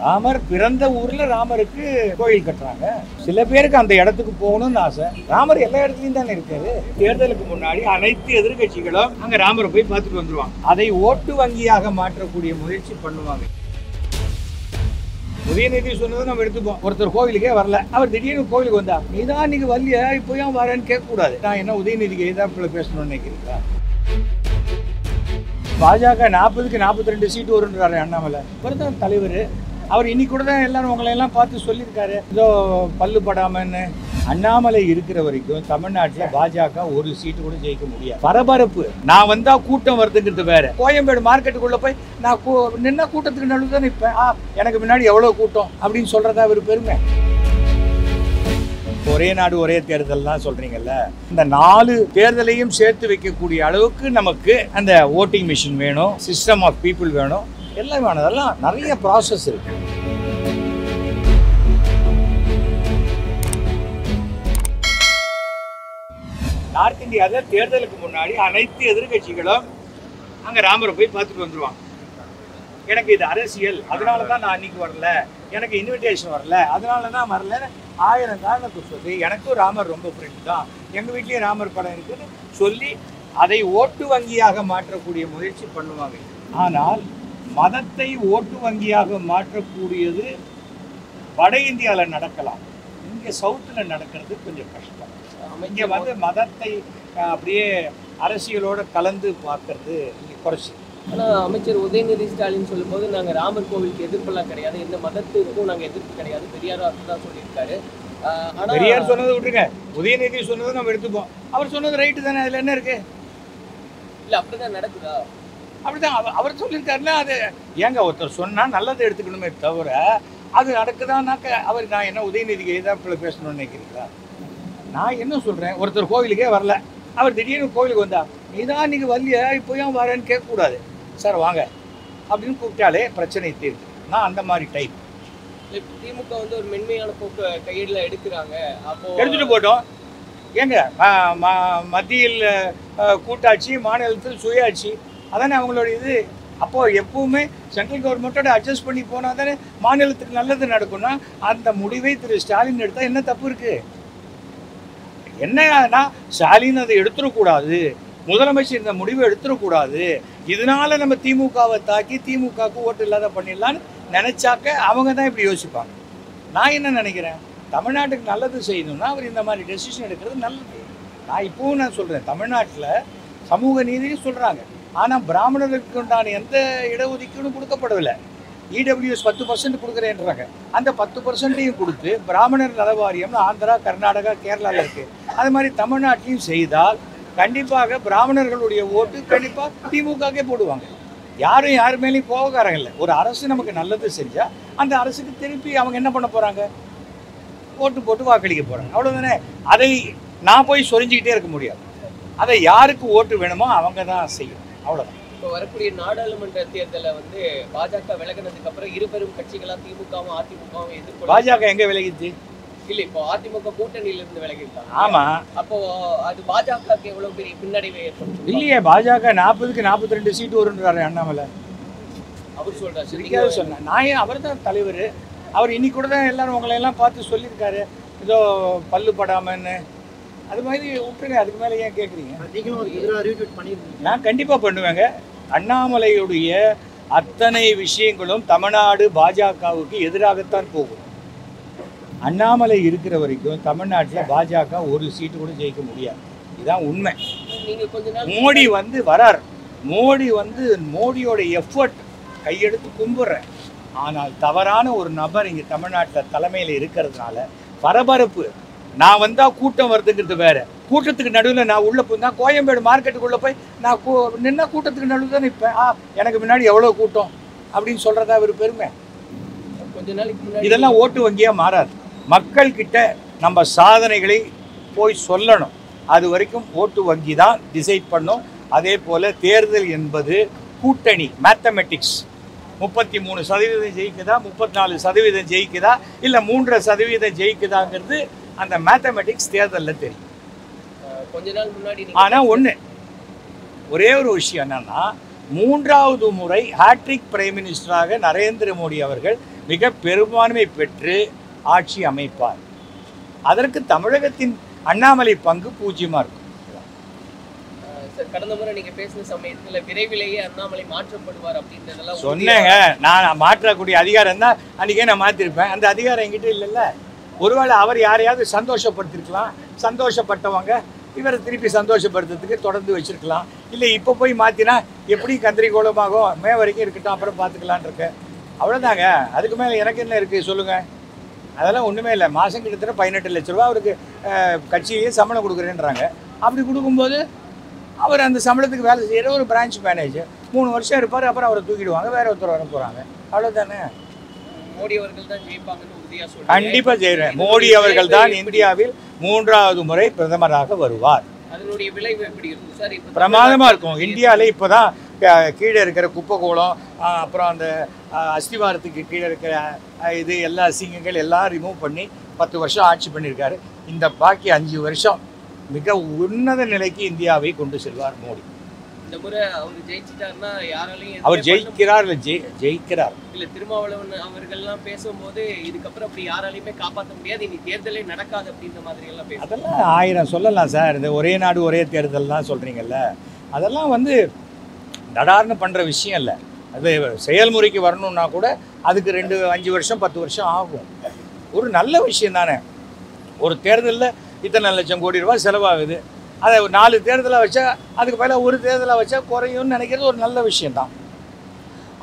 ராமர் பிறந்த ஊர்ல ராமருக்கு கோயில் கட்டுறாங்க. சில பேருக்கு அந்த இடத்துக்கு போகணும்னு ஆசை. ராமர் எல்லா இடத்துலயும் தானே இருக்காரு. தேர்தலுக்கு முன்னாடி அனைத்து எதிர்கட்சிகளும் அங்க ராமரை போய் பார்த்துட்டு வந்துருவாங்க. அதை ஓட்டு வங்கியாக மாற்றக்கூடிய முயற்சி பண்ணுவாங்க. உதயநிதி சொன்னதை நம்ம எடுத்துப்போம். ஒருத்தர் கோவிலுக்கே வரல, அவர் திடீர்னு கோவிலுக்கு வந்தா நீதான் இன்னைக்கு வரலையா, இப்போ ஏன் வரேன்னு கேட்க கூடாது. நான் என்ன உதயநிதிக்கு எதிராக பேசணும்னு நினைக்கிறீங்களா? பாஜக 40க்கு 42 சீட்டு வருன்றாரு அண்ணாமலை. இவர் தான் தலைவர். அவர் இன்னைக்கு கூட தான் எல்லாரும் உங்களை எல்லாம் பார்த்து சொல்லியிருக்காரு, ஏதோ பல்லு படாமன்னு. அண்ணாமலை இருக்கிற வரைக்கும் தமிழ்நாட்டில் பாஜக ஒரு சீட்டு கூட ஜெயிக்க முடியாது. பரபரப்பு. நான் வந்தா கூட்டம் வருதுங்கிறது வேற. கோயம்பேடு மார்க்கெட்டுக்குள்ள போய் நான் நின்ன கூட்டத்துக்கு நடுவில் தான் நிற்பேன். எனக்கு முன்னாடி எவ்வளவு கூட்டம் அப்படின்னு சொல்றதா ஒரு பெருமை. ஒரே நாடு ஒரே தேர்தல் தான் சொல்றீங்கல்ல, இந்த 4 தேர்தலையும் சேர்த்து வைக்கக்கூடிய அளவுக்கு நமக்கு அந்த ஓட்டிங் மிஷின் வேணும், சிஸ்டம் ஆஃப் பீப்புள் வேணும், எல்லாம் வேணும். அதெல்லாம் நிறைய ப்ராசஸ் இருக்கு. நார்த் இந்தியாவில் தேர்தலுக்கு முன்னாடி அனைத்து எதிர்கட்சிகளும் அங்கே ராமரை போய் பார்த்துட்டு வந்துருவாங்க. எனக்கு இது அரசியல், அதனால தான் நான் அன்னைக்கு வரல, எனக்கு இன்விடேஷன் வரல, அதனால தான் வரல, 1000 காரணத்தை சொல்லி எனக்கும் ராமர் ரொம்ப ஃப்ரெண்ட் தான், எங்கள் வீட்லேயும் ராமர் படம் இருக்குன்னு சொல்லி அதை ஓட்டு வங்கியாக மாற்றக்கூடிய முயற்சி பண்ணுவாங்க. ஆனால் மதத்தை ஓட்டு வங்கியாக மாற்றக்கூடியது வட இந்தியாவில் நடக்கலாம், இங்கே சவுத்தில் நடக்கிறது கொஞ்சம் கஷ்டம். இங்கே வந்து மதத்தை அப்படியே அரசியலோடு கலந்து பார்க்கறது இங்கே குறைச்சி. ஆனால் அமைச்சர் உதயநிதி ஸ்டாலின் சொல்லும்போது நாங்கள் ராமர் கோவிலுக்கு எதிர்ப்பெல்லாம் கிடையாது, எந்த மதத்துக்கும் நாங்கள் எதிர்ப்பு கிடையாது, பெரியார் தான் சொல்லியிருக்காரு. பெரியார் சொன்னதை விட்டுருங்க, உதயநிதி சொன்னதை நம்ம எடுத்துப்போம். அவர் சொன்னது ரைட்டு தானே, அதில் என்ன இருக்கு? இல்லை அப்படிதான் நடக்குதா? அப்படிதான் அவர் சொல்லியிருக்காருன்னா அது ஏங்க ஒருத்தர் சொன்னால் நல்லதை எடுத்துக்கணுமே தவிர அது நடக்குதான்னாக்க அவர் நான் என்ன உதயநிதிக்கு எதிராக பேசணும்னு நினைக்கிறீங்களா? நான் என்ன சொல்கிறேன், ஒருத்தர் கோவிலுக்கே வரல, அவர் திடீர்னு கோவிலுக்கு வந்தா நீதான் இன்னைக்கு வரலையா, இப்போ ஏன் வரேன்னு கேட்கக்கூடாது. சார் வாங்க அப்படின்னு கூப்பிட்டாலே பிரச்சனை தீர்த்து. நான் அந்த மாதிரி டைப். திமுக வந்து ஒரு மென்மையான போக்கு கையில் எடுக்கிறாங்க, அப்போ எடுத்துகிட்டு போட்டோம். ஏங்க மத்தியில் கூட்டாட்சி, மாநிலத்தில் சுயாட்சி, அதானே அவங்களோட இது. அப்போது எப்பவுமே சென்ட்ரல் கவர்மெண்ட்டோட அட்ஜஸ்ட் பண்ணி போனால் தானே மாநிலத்துக்கு நல்லது நடக்கும்னா அந்த முடிவை திரு ஸ்டாலின் எடுத்தால் என்ன தப்பு இருக்குது? என்னன்னா ஸ்டாலின் அதை எடுத்துடக்கூடாது, முதலமைச்சர் இந்த முடிவை எடுத்துடக்கூடாது, இதனால நம்ம திமுகவை தாக்கி திமுகவுக்கு ஓட்டு இல்லாத பண்ணிடலான்னு நினச்சாக்க அவங்க தான் இப்படி யோசிப்பாங்க. நான் என்ன நினைக்கிறேன், தமிழ்நாட்டுக்கு நல்லது செய்யணும்னா அவர் இந்த மாதிரி டெசிஷன் எடுக்கிறது நல்லது. நான் இப்போவும் நான் சொல்கிறேன், தமிழ்நாட்டில் சமூக நீதியும் சொல்கிறாங்க, ஆனால் பிராமணர்களுக்கு உண்டான எந்த இடஒதுக்கீடும் கொடுக்கப்படவில்லை. இடபிள்யூஎஸ் 10% கொடுக்குறேன்றாங்க. அந்த 10%ஐயும் கொடுத்து பிராமணர் நல வாரியம் ஆந்திரா, கர்நாடகா, கேரளாவில் இருக்குது. அது மாதிரி தமிழ்நாட்டிலையும் செய்தால் கண்டிப்பாக பிராமணர்களுடைய ஓட்டு கண்டிப்பாக திமுகவே போடுவாங்க. யாரும் யார் மேலேயும் கோபக்காரங்க இல்லை. ஒரு அரசு நமக்கு நல்லது செஞ்சால் அந்த அரசுக்கு திருப்பி அவங்க என்ன பண்ண போகிறாங்க, ஓட்டு போட்டு வாக்களிக்க போகிறாங்க, அவ்வளோதானே. அதை நான் போய் சொரிஞ்சிக்கிட்டே இருக்க முடியாது. அதை யாருக்கு ஓட்டு வேணுமோ அவங்க தான் செய்யும், அவ்வளோதான். இப்போ வரக்கூடிய நாடாளுமன்ற தேர்தலை வந்து பாஜக விலகினதுக்கு அப்புறம் இருபெரும் கட்சிகளாக திமுகவும் அதிமுகவும் எதிர்ப்பு. பாஜக எங்கே விலகிச்சு? இல்லை, இப்போ அதிமுக கூட்டணியிலிருந்து விலகிருக்காங்க. ஆமாம், அப்போ அது பாஜகவுக்கு எவ்வளோ பெரிய பின்னடைவை ஏற்படுத்தும்? இல்லையே, பாஜக 40க்கு 42 சீட்டு வருன்றாரு அண்ணாமலை. அவர் சொல்கிறார், சரிக்காக சொன்னேன். நான் ஏன், அவர் தான் தலைவர். அவர் இன்னைக்கு கூட தான் எல்லாரும் உங்களை எல்லாம் பார்த்து சொல்லியிருக்காரு, ஏதோ பல்லு படாமன்னு. அது மாதிரி விட்டுருங்க, அதுக்கு மேலே ஏன் கேட்குறீங்க? நான் கண்டிப்பாக பண்ணுவேங்க. அண்ணாமலையுடைய அத்தனை விஷயங்களும் தமிழ்நாடு பாஜகவுக்கு எதிராகத்தான் போகும். அண்ணாமலை இருக்கிற வரைக்கும் தமிழ்நாட்டில் பாஜக ஒரு சீட்டு கூட ஜெயிக்க முடியாது. இதுதான் உண்மை. நீங்கள் கொஞ்ச நாள் மோடி வந்து வரார், மோடியோட எஃபர்ட் கையெடுத்து கும்பிட்றேன். ஆனால் தவறான ஒரு நபர் இங்கே தமிழ்நாட்டில் தலைமையில் இருக்கிறதுனால பரபரப்பு. நான் வந்தால் கூட்டம் வருதுங்கிறது வேற. கூட்டத்துக்கு நடுவில் நான் உள்ளே போய் நான் கோயம்பேடு மார்க்கெட்டுக்குள்ளே போய் நான் நின்ன கூட்டத்துக்கு நடுவில் தான் நிற்பேன். எனக்கு முன்னாடி எவ்வளோ கூட்டம் அப்படின்னு சொல்கிறதா ஒரு பெருமை. கொஞ்ச நாளைக்கு முன்னாடி இதெல்லாம் ஓட்டு வங்கியாக மாறாது. மக்கள்கிட்ட நம்ம சாதனைகளை போய் சொல்லணும். அது வரைக்கும் ஓட்டு வங்கி தான் டிசைட் பண்ணும். அதே போல் தேர்தல் என்பது கூட்டணி, மேத்தமெட்டிக்ஸ். 33% ஜெயிக்குதா, 34% ஜெயிக்குதா, இல்லை 3% ஜெயிக்குதாங்கிறது அந்த மேத்தமெட்டிக்ஸ் தேர்தலில் தெரியும். கொஞ்ச நாள் முன்னாடி ஆனால் ஒன்று, ஒரே ஒரு விஷயம் என்னன்னா, மூன்றாவது முறை ஹேட்ரிக் பிரைம் மினிஸ்டராக நரேந்திர மோடி அவர்கள் மிக பெரும்பான்மை பெற்று ஆட்சி அமைப்பார். அதற்கு தமிழகத்தின் அண்ணாமலை பங்கு பூஜ்யமாக இருக்கும். சார், கடந்த முறை நீங்க பேசின சமயத்துல விரைவிலேயே அண்ணாமலை மாற்றப்படுவார் அப்படின்றதெல்லாம் சொன்னேங்க. நான் மாற்றக்கூடிய அதிகாரம் தான் அன்றைக்கே நான் மாற்றிருப்பேன். அந்த அதிகாரம் என்கிட்ட இல்லைல்ல. ஒருவேளை அவர் யாரையாவது சந்தோஷப்படுத்திருக்கலாம். சந்தோஷப்பட்டவங்க இவரை திருப்பி சந்தோஷப்படுத்துறதுக்கு தொடர்ந்து வச்சுருக்கலாம். இல்லை இப்போ போய் மாற்றினா எப்படி கந்திரிகோலமாகும், மே வரைக்கும் இருக்கட்டும், அப்புறம் பார்த்துக்கலான் இருக்கேன். அவ்வளோதாங்க. அதுக்கு மேலே எனக்கு என்ன இருக்குது சொல்லுங்கள். அதெல்லாம் ஒன்றுமே இல்லை. மாதம் கிட்டத்தட்ட 18 லட்ச ரூபா அவருக்கு கட்சியிலேயே சம்பளம் கொடுக்குறேன்றாங்க. அப்படி கொடுக்கும்போது அவர் அந்த சம்பளத்துக்கு வேலை செய்கிற ஒரு பிரான்ச் மேனேஜர் 3 வருஷம் இருப்பார். அப்புறம் அவரை தூக்கிடுவாங்க, வேற ஒருத்தர் வர போகிறாங்க. அவ்வளோதானே. மோடி அவர்கள் தான் ஜெயிப்பாங்கன்னு உறுதியாக சொல்றாங்க. கண்டிப்பாக செய்கிறேன். மோடி அவர்கள் தான் இந்தியாவில் 3வது முறை பிரதமராக வருவார். அதனுடைய விளைவு எப்படி இருக்கும் சார்? இப்போ பிரமாதமாக இருக்கும். இந்தியாவில் இப்போ தான் கீழே இருக்கிற குப்பைக்கோளம், அப்புறம் அந்த அஸ்திவாரத்துக்கு கீழே இருக்கிற இது எல்லா சிங்கங்கள் எல்லாம் ரிமூவ் பண்ணி 10 வருஷம் ஆட்சி பண்ணியிருக்காரு. இந்த பாக்கி 5 வருஷம் மிக உன்னத நிலைக்கு இந்தியாவை கொண்டு செல்வார் மோடி. இந்த முறை அவர் ஜெயிச்சிட்டாருன்னா யாராலையும் அவர் ஜெயிக்கிறார் இல்லை ஜெயிக்கிறார் இல்லை. திருமாவளவன் அவர்கள்லாம் பேசும்போது இதுக்கப்புறம் அப்படி யாராலையுமே காப்பாற்ற முடியாது, இனி தேர்தலே நடக்காது அப்படின்ற மாதிரி எல்லாம் பேசும். அதெல்லாம் 1000 சொல்லலாம் சார். இந்த ஒரே நாடு ஒரே தேர்தல்லாம் சொல்கிறீங்கல்ல, அதெல்லாம் வந்து தடார்னு பண்ணுற விஷயம் இல்லை. அது செயல்முறைக்கு வரணுன்னா கூட அதுக்கு 5 வருஷம் 10 வருஷம் ஆகும். ஒரு நல்ல விஷயம் தானே. ஒரு தேர்தலில் இத்தனை லட்சம் கோடி ரூபாய் செலவாகுது. அதை 4 தேர்தலாக வச்சா அதுக்கு பதிலாக ஒரு தேர்தலாக வச்சா குறையும்னு நினைக்கிறது ஒரு நல்ல விஷயந்தான்.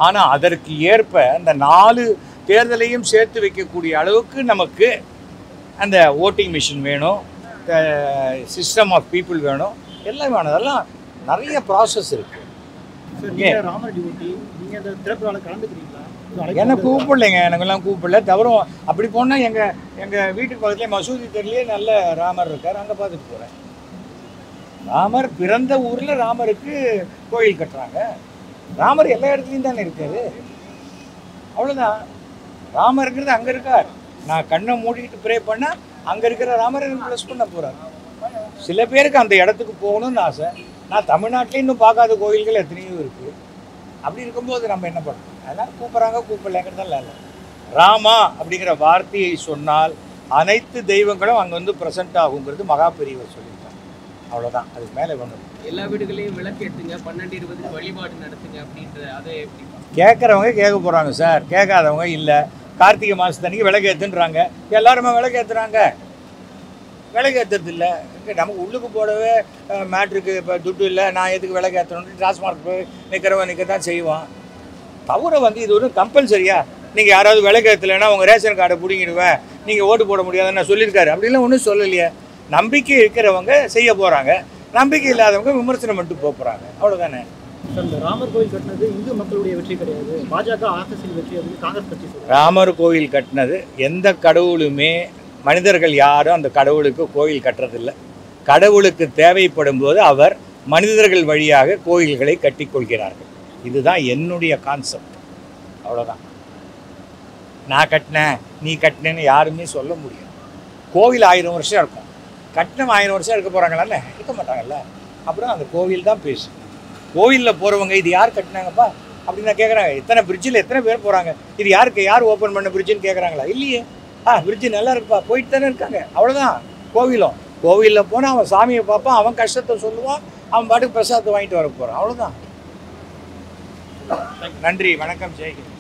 ஆனால் அதற்கு ஏற்ப அந்த 4 தேர்தலையும் சேர்த்து வைக்கக்கூடிய அளவுக்கு நமக்கு அந்த ஓட்டிங் மிஷின் வேணும், சிஸ்டம் ஆஃப் பீப்புள் வேணும், எல்லாம் வேணும். அதெல்லாம் நிறைய ப்ராசஸ் இருக்குது. என்ன கூப்பிடலைங்க, எனக்கெல்லாம் கூப்பிடல. தவிர அப்படி போனால் எங்கள் வீட்டுக்கு பக்கத்துலேயே மசூதி தெருலேயே நல்ல ராமர் இருக்கார், அங்கே பார்த்துட்டு போகிறேன். ராமர் பிறந்த ஊரில் ராமருக்கு கோயில் கட்டுறாங்க. ராமர் எல்லா இடத்துலையும் தானே இருக்காரு. அவ்வளோதான். ராமருங்கிறது அங்கே இருக்கார். நான் கண்ணை மூடிக்கிட்டு ப்ரே பண்ணால் அங்கே இருக்கிற ராமர் எனக்கு ப்ளஸ் பண்ண போகிறார். சில பேருக்கு அந்த இடத்துக்கு போகணும்னு ஆசை. நான் தமிழ்நாட்டிலே இன்னும் பார்க்காத கோயில்கள் எத்தனையோ இருக்குது. அப்படி இருக்கும்போது நம்ம என்ன பண்ணணும்? அதனால் கூப்பிட்றாங்க கூப்பிடலைங்கிறதெல்லாம் இல்லை. ராமா அப்படிங்கிற வார்த்தையை சொன்னால் அனைத்து தெய்வங்களும் அங்கே வந்து ப்ரெசென்ட் ஆகுங்கிறது மகா பெரியவர் சொல்லியிருக்காங்க. அவ்வளோதான். அதுக்கு மேலே ஒன்று எல்லா வீடுகளையும் விளக்கு ஏற்றுங்க, 12-20 வழிபாடு நடத்துங்க அப்படின்ற அதை எப்படி கேட்குறவங்க கேட்க போகிறாங்க சார், கேட்காதவங்க இல்லை. கார்த்திகை மாதத்தன்னைக்கு விளக்கு ஏற்றுன்றாங்க, எல்லாருமே விளக்கு ஏற்றுறாங்க. விளக்கு ஏற்றுறது இல்லை. நமக்கு உள்ளுக்கு போடவே மேட்ருக்கு இப்போ துட்டு இல்லை, நான் எதுக்கு விளக்கு ஏற்றணும்னு டாஸ்மார்க் போய் நிற்க தான் செய்வான். தவிர வந்து இது ஒரு கம்பல்சரியா நீங்கள் யாராவது விளக்கு ஏற்றலைன்னா உங்கள் ரேஷன் கார்டை பிடிங்கிடுவேன், நீங்கள் ஓட்டு போட முடியாதுன்னு சொல்லியிருக்காரு. அப்படிலாம் ஒன்றும் சொல்லலையே. நம்பிக்கை இருக்கிறவங்க செய்ய போகிறாங்க, நம்பிக்கை இல்லாதவங்க விமர்சனம் பண்ணிட்டு போகிறாங்க. அவ்வளோதானே. இந்த ராமர் கோயில் கட்டினது இந்து மக்களுடைய வெற்றி கிடையாது, பாஜக ஆர்எஸ்எஸ் வெற்றி அப்படின்னு காங்கிரஸ் கட்சி சொல்றாங்க. ராமர் கோயில் கட்டினது எந்த கடவுளுமே மனிதர்கள் யாரும் அந்த கடவுளுக்கு கோயில் கட்டுறதில்லை. கடவுளுக்கு தேவைப்படும் போது அவர் மனிதர்கள் வழியாக கோயில்களை கட்டிக்கொள்கிறார்கள். இதுதான் என்னுடைய கான்செப்ட். அவ்வளோதான். நான் கட்டினேன் நீ கட்டினேன்னு யாருமே சொல்ல முடியாது. கோவில் 1000 வருஷம் இருக்கும், கட்டினம் 1000 வருஷம் இருக்க போகிறாங்களான்னு இருக்க மாட்டாங்கல்ல. அப்புறம் அந்த கோவில் தான் பேசும். கோவிலில் போகிறவங்க இது யார் கட்டினாங்கப்பா அப்படின்னு நான் கேட்குறாங்க. இத்தனை பிரிட்ஜில் எத்தனை பேர் போகிறாங்க, இது யார் ஓப்பன் பண்ண பிரிட்ஜுன்னு கேட்குறாங்களா? இல்லையே. பிரிட்ஜு நல்லா இருக்குப்பா, போயிட்டு தானே இருக்காங்க. அவ்வளோதான். கோவிலில் போனால் அவன் சாமியை பார்ப்பான், அவன் கஷ்டத்தை சொல்லுவான், அவன் பாட்டுக்கு பிரசாதத்தை வாங்கிட்டு வர போகிறான். அவ்வளோதான். நன்றி, வணக்கம், ஜெய்ஹிந்த்.